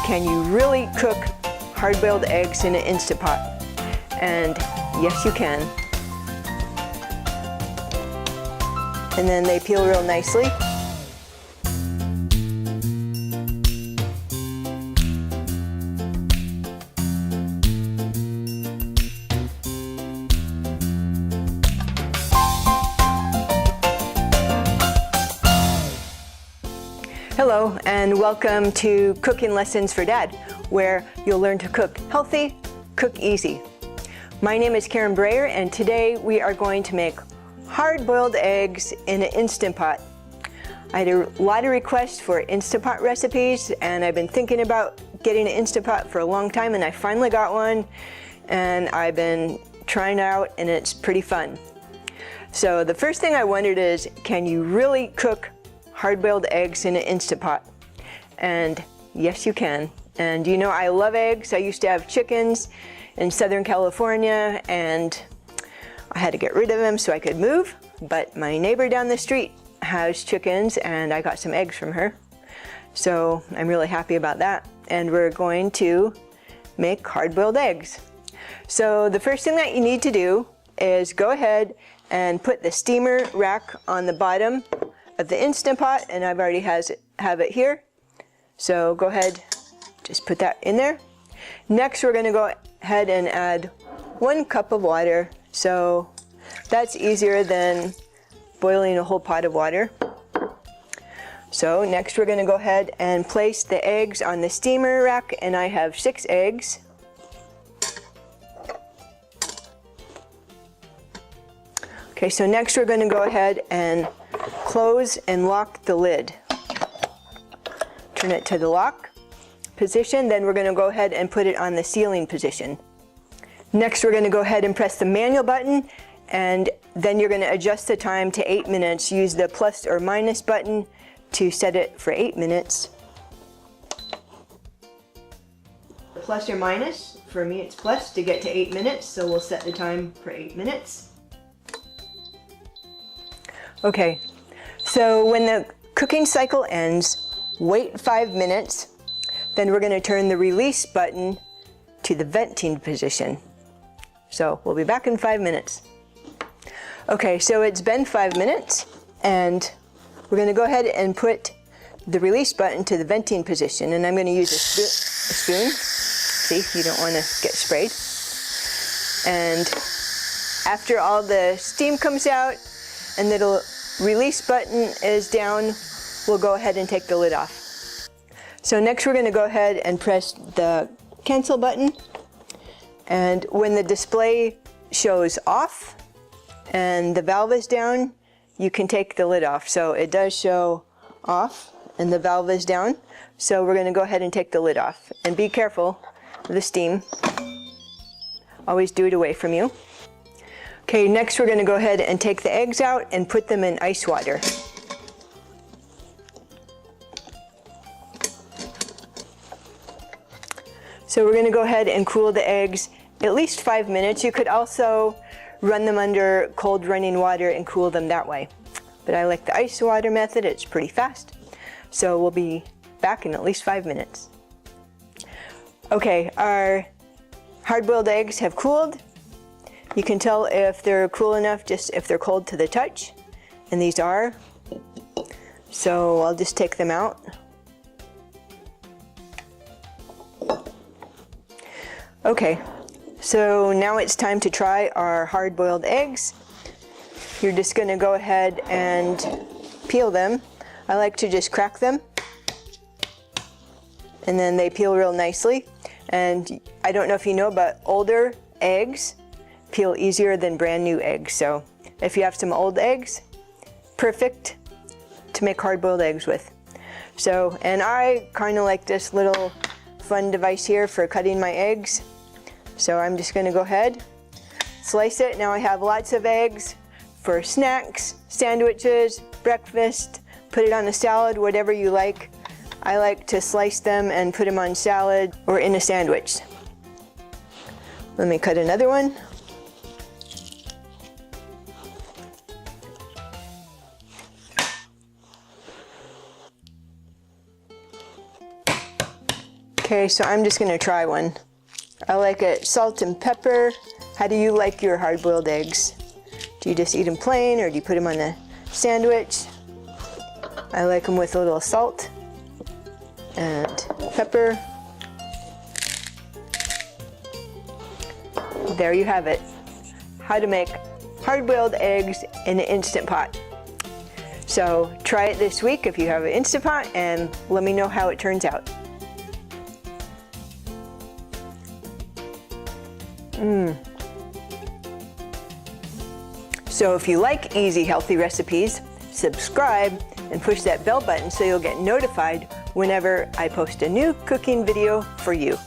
can you really cook hard-boiled eggs in an Instant Pot? And yes, you can. And then they peel real nicely. Hello, and welcome to Cooking Lessons for Dad, where you'll learn to cook healthy, cook easy. My name is Karen Breyer, and today we are going to make hard-boiled eggs in an Instant Pot. I had a lot of requests for Instant Pot recipes, and I've been thinking about getting an Instant Pot for a long time, and I finally got one, and I've been trying it out, and it's pretty fun. So the first thing I wondered is, can you really cook hard-boiled eggs in an Instant Pot? And yes, you can. And you know, I love eggs. I used to have chickens in Southern California, and I had to get rid of them so I could move. But my neighbor down the street has chickens, and I got some eggs from her. So I'm really happy about that. And we're going to make hard-boiled eggs. So the first thing that you need to do is go ahead and put the steamer rack on the bottom of the Instant Pot, and I've already have it here. So go ahead, just put that in there. Next, we're going to go ahead and add 1 cup of water. So that's easier than boiling a whole pot of water. So next, we're going to go ahead and place the eggs on the steamer rack, and I have 6 eggs. Okay, so next we're going to go ahead and close and lock the lid. Turn it to the lock position, then we're going to go ahead and put it on the sealing position. Next, we're going to go ahead and press the manual button, and then you're going to adjust the time to 8 minutes. Use the plus or minus button to set it for 8 minutes. Plus or minus, for me it's plus to get to 8 minutes, so we'll set the time for 8 minutes. Okay, so when the cooking cycle ends, wait 5 minutes, then we're going to turn the release button to the venting position. So we'll be back in 5 minutes. Okay, so it's been 5 minutes, and we're going to go ahead and put the release button to the venting position, and I'm going to use a spoon. See, you don't want to get sprayed. And after all the steam comes out and the release button is down, we'll go ahead and take the lid off. So next we're going to go ahead and press the cancel button, and when the display shows off and the valve is down, you can take the lid off. So it does show off and the valve is down, so we're going to go ahead and take the lid off. And be careful of the steam. Always do it away from you. Okay, next we're going to go ahead and take the eggs out and put them in ice water. So we're going to go ahead and cool the eggs at least 5 minutes. You could also run them under cold running water and cool them that way. But I like the ice water method, it's pretty fast. So we'll be back in at least 5 minutes. Okay, our hard-boiled eggs have cooled. You can tell if they're cool enough just if they're cold to the touch, and these are. So I'll just take them out. Okay, so now it's time to try our hard-boiled eggs. You're just going to go ahead and peel them. I like to just crack them, and then they peel real nicely. And I don't know if you know, but older eggs peel easier than brand new eggs. So if you have some old eggs, perfect to make hard-boiled eggs with. So, and I kind of like this little fun device here for cutting my eggs. So I'm just going to go ahead, slice it. Now I have lots of eggs for snacks, sandwiches, breakfast, put it on a salad, whatever you like. I like to slice them and put them on salad or in a sandwich. Let me cut another one. Okay, so I'm just gonna try one. I like it salt and pepper. How do you like your hard-boiled eggs? Do you just eat them plain, or do you put them on a sandwich? I like them with a little salt and pepper. There you have it. How to make hard-boiled eggs in an Instant Pot. So try it this week if you have an Instant Pot, and let me know how it turns out. So if you like easy, healthy recipes, subscribe and push that bell button so you'll get notified whenever I post a new cooking video for you.